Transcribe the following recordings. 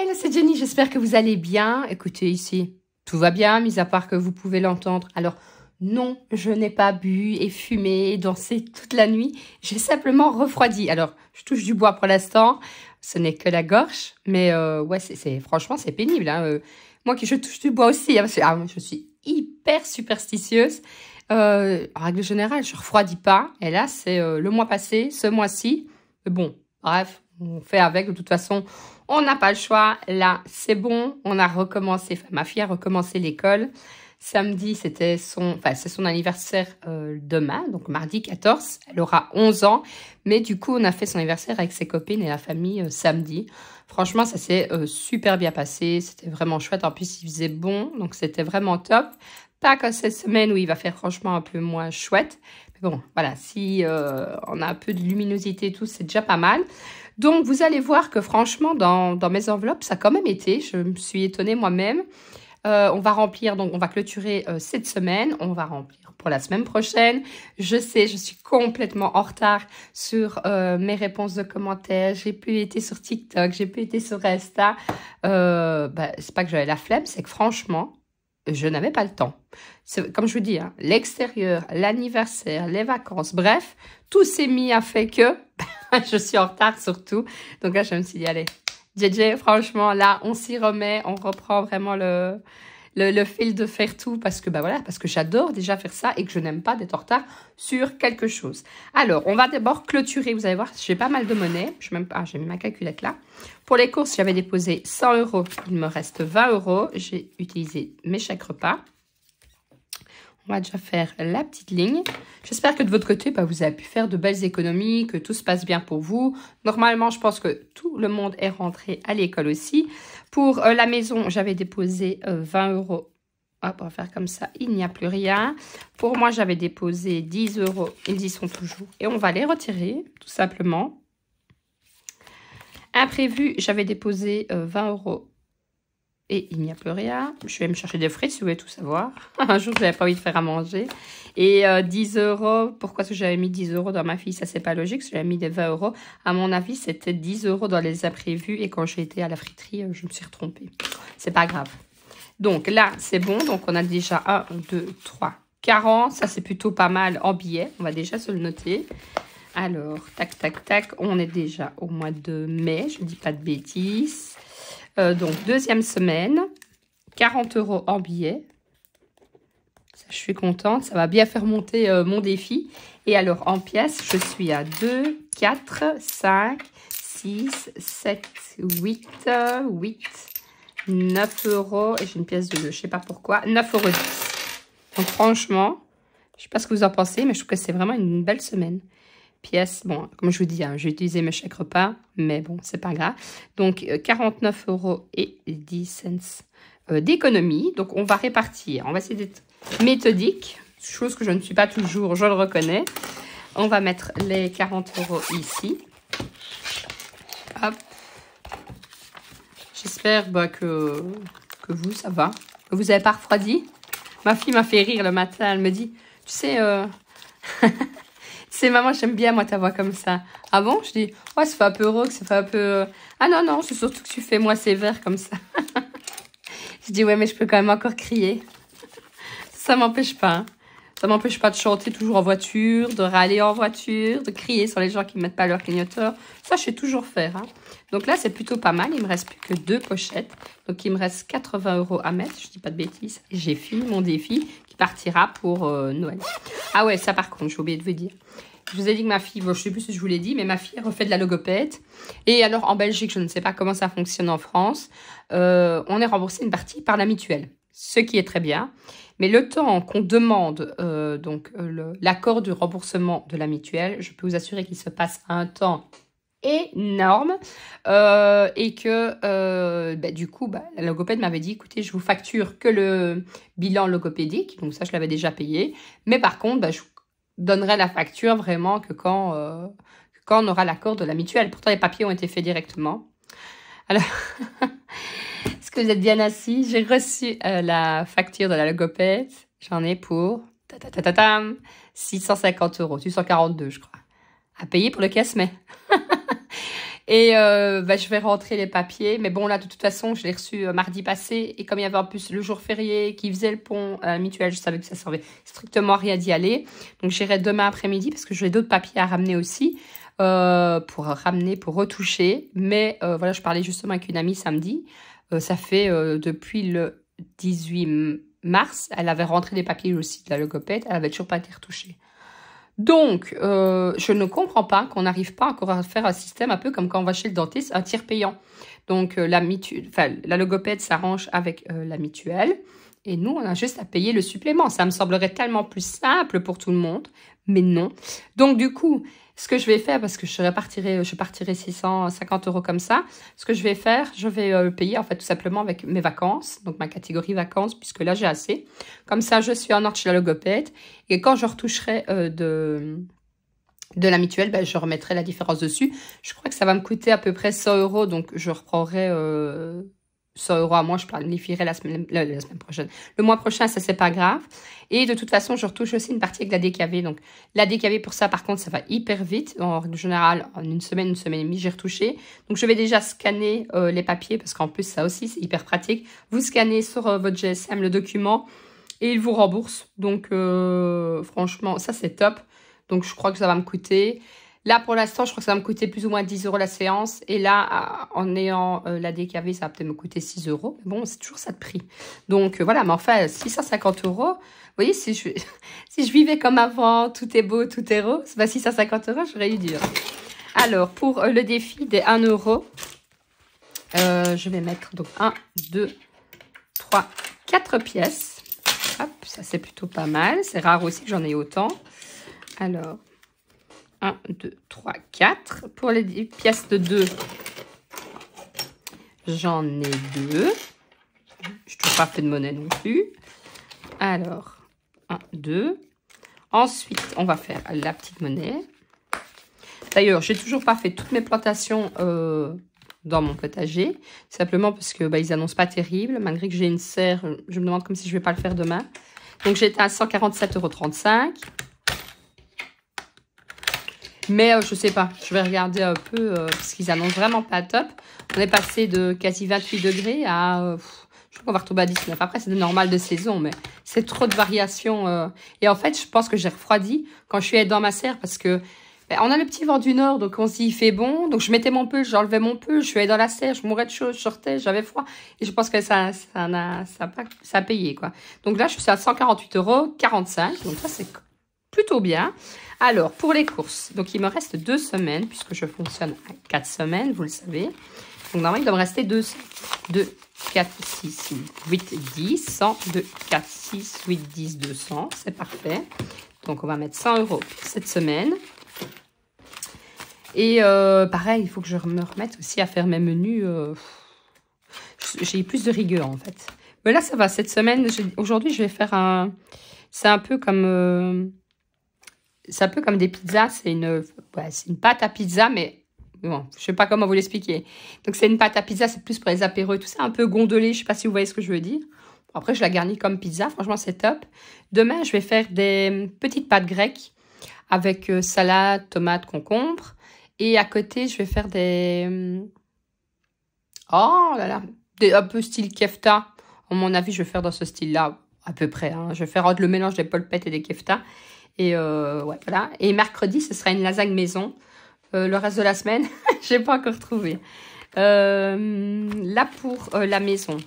Hello, c'est Jenny, j'espère que vous allez bien. Écoutez, ici, tout va bien, mis à part que vous pouvez l'entendre. Alors, non, je n'ai pas bu et fumé et dansé toute la nuit. J'ai simplement refroidi. Alors, je touche du bois pour l'instant. Ce n'est que la gorge. Mais ouais, franchement, c'est pénible. Hein. Moi, je touche du bois aussi. Hein, parce que, je suis hyper superstitieuse. En règle générale, je ne refroidis pas. Et là, c'est le mois passé, ce mois-ci. Mais bon, bref, on fait avec. De toute façon, on n'a pas le choix. Là, c'est bon. On a recommencé. Enfin, ma fille a recommencé l'école. Samedi, c'est son anniversaire demain, donc mardi 14. Elle aura 11 ans. Mais du coup, on a fait son anniversaire avec ses copines et la famille samedi. Franchement, ça s'est super bien passé. C'était vraiment chouette. En plus, il faisait bon, donc c'était vraiment top. Pas comme cette semaine où il va faire franchement un peu moins chouette. Mais bon, voilà, si on a un peu de luminosité et tout, c'est déjà pas mal. Donc, vous allez voir que franchement, dans mes enveloppes, ça a quand même été. Je me suis étonnée moi-même. On va remplir, donc on va clôturer cette semaine. On va remplir pour la semaine prochaine. Je sais, je suis complètement en retard sur mes réponses de commentaires. J'ai plus été sur TikTok, j'ai plus été sur Insta. C'est pas que j'avais la flemme, c'est que franchement, je n'avais pas le temps. Comme je vous dis, hein, l'extérieur, l'anniversaire, les vacances, bref, tout s'est mis à fait que je suis en retard surtout. Donc là, je me suis dit, allez, JJ, franchement, là, on s'y remet, on reprend vraiment le fil de faire tout parce que, parce que j'adore déjà faire ça et que je n'aime pas d'être en retard sur quelque chose. Alors, on va d'abord clôturer. Vous allez voir, j'ai pas mal de monnaie. J'ai mis ma calculette là. Pour les courses, j'avais déposé 100 €. Il me reste 20 €. J'ai utilisé mes chèques repas. On va déjà faire la petite ligne. J'espère que de votre côté, vous avez pu faire de belles économies, que tout se passe bien pour vous. Normalement, je pense que tout le monde est rentré à l'école aussi. Pour la maison, j'avais déposé 20 €. Hop, on va faire comme ça, il n'y a plus rien. Pour moi, j'avais déposé 10 €. Ils y sont toujours. Et on va les retirer, tout simplement. Imprévu, j'avais déposé 20 €. Et il n'y a plus rien. Je vais me chercher des frites si vous voulez tout savoir. Un jour, je n'avais pas envie de faire à manger. Et 10 €. Pourquoi est-ce que j'avais mis 10 € dans ma fille? Ça, c'est pas logique. J'avais mis des 20 €. À mon avis, c'était 10 € dans les imprévus. Et quand j'ai été à la friterie, je me suis retrompée. C'est pas grave. Donc là, c'est bon. Donc on a déjà 1, 2, 3, 40. Ça, c'est plutôt pas mal en billets. On va déjà se le noter. Alors, tac, tac, tac. On est déjà au mois de mai. Je ne dis pas de bêtises. Donc, deuxième semaine, 40 € en billets. Ça, je suis contente. Ça va bien faire monter mon défi. Et alors, en pièces, je suis à 2, 4, 5, 6, 7, 8, 9 €. Et j'ai une pièce de 2. Je ne sais pas pourquoi. 9,10 €. Donc, franchement, je ne sais pas ce que vous en pensez, mais je trouve que c'est vraiment une belle semaine. Pièces, bon, comme je vous dis, hein, j'ai utilisé mes chèques repas, mais bon, c'est pas grave. Donc, 49 € et 10 cents d'économie. Donc, on va répartir. On va essayer d'être méthodique, chose que je ne suis pas toujours, je le reconnais. On va mettre les 40 € ici. Hop. J'espère que vous, ça va. Que vous n'avez pas refroidi. Ma fille m'a fait rire le matin. Elle me dit, tu sais... C'est maman, j'aime bien moi ta voix comme ça. Ah bon? Je dis, ouais, ça fait un peu rock, ça fait un peu... Ah non, non, c'est surtout que tu fais moi sévère comme ça. Je dis, ouais, mais je peux quand même encore crier. Ça m'empêche pas. Hein. Ça m'empêche pas de chanter toujours en voiture, de râler en voiture, de crier sur les gens qui ne mettent pas leur clignoteur. Ça, je sais toujours faire. Hein. Donc là, c'est plutôt pas mal. Il me reste plus que 2 pochettes. Donc, il me reste 80 € à mettre. Je dis pas de bêtises. J'ai fini mon défi qui partira pour Noël. Ah ouais, ça par contre, j'ai oublié de vous dire. Je vous ai dit que ma fille, bon, je ne sais plus si je vous l'ai dit, mais ma fille refait de la logopède. Et alors, en Belgique, je ne sais pas comment ça fonctionne en France, on est remboursé une partie par la mutuelle, ce qui est très bien. Mais le temps qu'on demande l'accord du remboursement de la mutuelle, je peux vous assurer qu'il se passe un temps énorme et que du coup, la logopède m'avait dit, écoutez, je vous facture que le bilan logopédique, donc ça, je l'avais déjà payé. Mais par contre, je donnerai la facture vraiment que quand on aura l'accord de la mutuelle. Pourtant, les papiers ont été faits directement. Alors, est-ce que vous êtes bien assis? J'ai reçu la facture de la logopède. J'en ai pour 650 €, 642 je crois, à payer pour le casse-mai. Et je vais rentrer les papiers. Mais bon, là, de toute façon, je l'ai reçu mardi passé. Et comme il y avait en plus le jour férié qui faisait le pont mutuel, je savais que ça servait strictement à rien d'y aller. Donc, j'irai demain après-midi parce que j'ai d'autres papiers à ramener aussi. Pour retoucher. Mais voilà, je parlais justement avec une amie samedi. Ça fait depuis le 18 mars, elle avait rentré des papiers aussi de la logopède, elle avait toujours pas été retouchée. Donc, je ne comprends pas qu'on n'arrive pas encore à faire un système un peu comme quand on va chez le dentiste, un tiers payant. Donc, la logopède s'arrange avec la mutuelle et nous, on a juste à payer le supplément. Ça me semblerait tellement plus simple pour tout le monde, mais non. Donc, du coup, ce que je vais faire, parce que je partirai 650 € comme ça, ce que je vais faire, je vais payer en fait tout simplement avec mes vacances, donc ma catégorie vacances, puisque là j'ai assez. Comme ça, je suis en ordre chez la logopède. Et quand je retoucherai de la mutuelle, je remettrai la différence dessus. Je crois que ça va me coûter à peu près 100 €, donc je reprendrai 100 € à moi, je planifierai la semaine prochaine. Le mois prochain, ça, c'est pas grave. Et de toute façon, je retouche aussi une partie avec la DKV. Donc, la DKV, pour ça, par contre, ça va hyper vite. En règle générale, en une semaine et demie, j'ai retouché. Donc, je vais déjà scanner les papiers parce qu'en plus, ça aussi, c'est hyper pratique. Vous scannez sur votre GSM le document et il vous rembourse. Donc, franchement, ça, c'est top. Donc, je crois que ça va me coûter... Là, pour l'instant, je crois que ça va me coûter plus ou moins 10 € la séance. Et là, en ayant la DKV, ça va peut-être me coûter 6 €. Mais bon, c'est toujours ça de prix. Donc, voilà. Mais enfin, 650 €. Vous voyez, si je vivais comme avant, tout est beau, tout est rose, 650 €, j'aurais eu dur. Alors, pour le défi des 1 €, je vais mettre donc 1, 2, 3, 4 pièces. Hop, ça, c'est plutôt pas mal. C'est rare aussi que j'en ai autant. Alors... 1, 2, 3, 4. Pour les pièces de 2, j'en ai 2. Je n'ai toujours pas fait de monnaie non plus. Alors, 1, 2. Ensuite, on va faire la petite monnaie. D'ailleurs, j'ai toujours pas fait toutes mes plantations dans mon potager. Simplement parce que ils annoncent pas terrible. Malgré que j'ai une serre, je me demande comme si je vais pas le faire demain. Donc, j'étais à 147,35 €. Mais je sais pas, je vais regarder un peu parce qu'ils annoncent vraiment pas top. On est passé de quasi 28 degrés à... je crois qu'on va retomber à 19. Après, c'est normal de saison, mais c'est trop de variations. Et en fait, je pense que j'ai refroidi quand je suis allée dans ma serre parce que on a le petit vent du nord, donc on se dit il fait bon. Donc je mettais mon pull, j'enlevais mon pull, je suis allée dans la serre, je mourais de chaud, je sortais, j'avais froid. Et je pense que ça a payé, quoi. Donc là, je suis à 148,45 €. Donc ça, c'est plutôt bien. Alors, pour les courses, donc il me reste 2 semaines, puisque je fonctionne à 4 semaines, vous le savez. Donc, normalement, il doit me rester 2, 4, 6, 8, 10, 100, 2, 4, 6, 8, 10, 200. C'est parfait. Donc, on va mettre 100 € cette semaine. Et pareil, il faut que je me remette aussi à faire mes menus. J'ai plus de rigueur, en fait. Mais là, ça va. Cette semaine, aujourd'hui, je vais faire un... C'est un peu comme... C'est un peu comme des pizzas, c'est une pâte à pizza, mais bon, je sais pas comment vous l'expliquer. Donc, c'est une pâte à pizza, c'est plus pour les apéros et tout ça, un peu gondolé, je sais pas si vous voyez ce que je veux dire. Bon, après, je la garnis comme pizza, franchement, c'est top. Demain, je vais faire des petites pâtes grecques avec salade, tomate, concombre. Et à côté, je vais faire des... Oh là là, un peu style kefta. À mon avis, je vais faire dans ce style-là, à peu près. Hein. Je vais faire le mélange des polpettes et des kefta. Et ouais, voilà. Et mercredi, ce sera une lasagne maison. Le reste de la semaine, je n'ai pas encore trouvé. Là, pour la maison,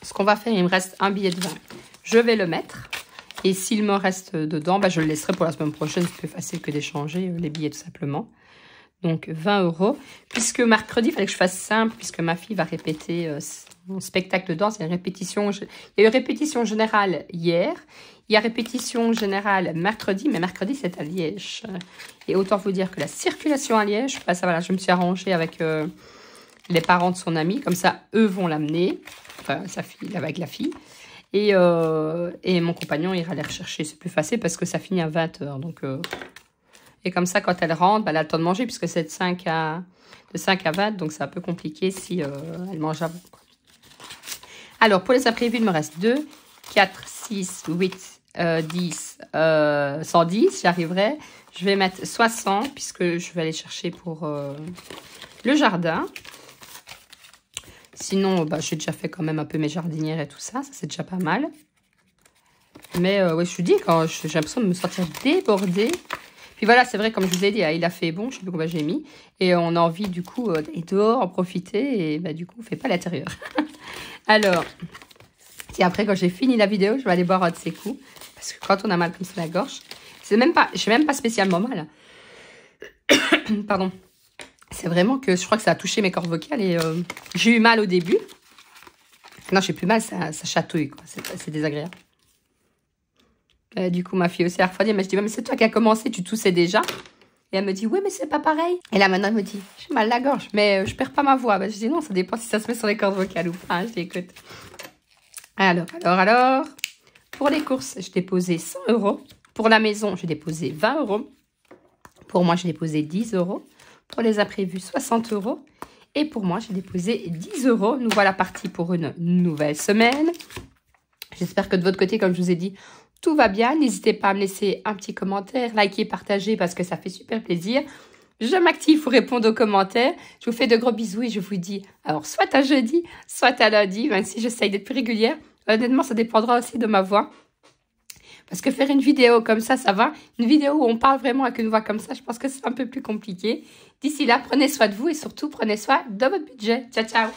ce qu'on va faire, il me reste un billet de 20. Je vais le mettre. Et s'il me reste dedans, je le laisserai pour la semaine prochaine. C'est plus facile que d'échanger les billets, tout simplement. Donc, 20 €. Puisque mercredi, il fallait que je fasse simple, puisque ma fille va répéter mon spectacle de danse. Il y a une répétition. Il y a eu répétition générale hier. Il y a répétition générale mercredi, mais mercredi, c'est à Liège. Et autant vous dire que la circulation à Liège, ça, voilà, je me suis arrangée avec les parents de son ami. Comme ça, eux vont l'amener. Enfin, sa fille, avec la fille. Et mon compagnon ira les rechercher. C'est plus facile parce que ça finit à 20 h. Donc, et comme ça, quand elle rentre, elle a le temps de manger puisque c'est de 5 à 20. Donc, c'est un peu compliqué si elle mange avant. Alors, pour les imprévus, il me reste 2, 4, 6, 8, 10, 110. J'y arriverai. Je vais mettre 60 puisque je vais aller chercher pour le jardin. Sinon, j'ai déjà fait quand même un peu mes jardinières et tout ça. Ça, c'est déjà pas mal. Mais ouais, je suis dit, quand j'ai l'impression de me sentir débordée. Puis voilà, c'est vrai, comme je vous ai dit, il a fait bon, je sais plus combien j'ai mis. Et on a envie, du coup, d'aller dehors, en profiter. Et du coup, on ne fait pas l'intérieur. Alors, et après, quand j'ai fini la vidéo, je vais aller boire un de ces coups. Parce que quand on a mal comme ça la gorge, je n'ai même pas spécialement mal. Pardon. C'est vraiment que je crois que ça a touché mes cordes vocales. Et j'ai eu mal au début. Non, j'ai plus mal, ça chatouille, quoi. C'est désagréable. Du coup, ma fille aussi a refroidi. Elle m'a dit, mais c'est toi qui as commencé, tu toussais déjà. Et elle me dit, oui, mais c'est pas pareil. Et là, maintenant, elle me dit, j'ai mal à la gorge, mais je perds pas ma voix. Je dis, non, ça dépend si ça se met sur les cordes vocales ou pas. Je dis, écoute. Alors. Pour les courses, je déposais 100 €. Pour la maison, je déposais 20 €. Pour moi, je déposais 10 €. Pour les imprévus, 60 €. Et pour moi, j'ai déposé 10 €. Nous voilà partis pour une nouvelle semaine. J'espère que de votre côté, comme je vous ai dit, tout va bien. N'hésitez pas à me laisser un petit commentaire, liker, partager parce que ça fait super plaisir. Je m'active pour répondre aux commentaires. Je vous fais de gros bisous et je vous dis alors soit à jeudi, soit à lundi, même si j'essaye d'être plus régulière. Honnêtement, ça dépendra aussi de ma voix. Parce que faire une vidéo comme ça va. Une vidéo où on parle vraiment avec une voix comme ça, je pense que c'est un peu plus compliqué. D'ici là, prenez soin de vous et surtout, prenez soin de votre budget. Ciao, ciao!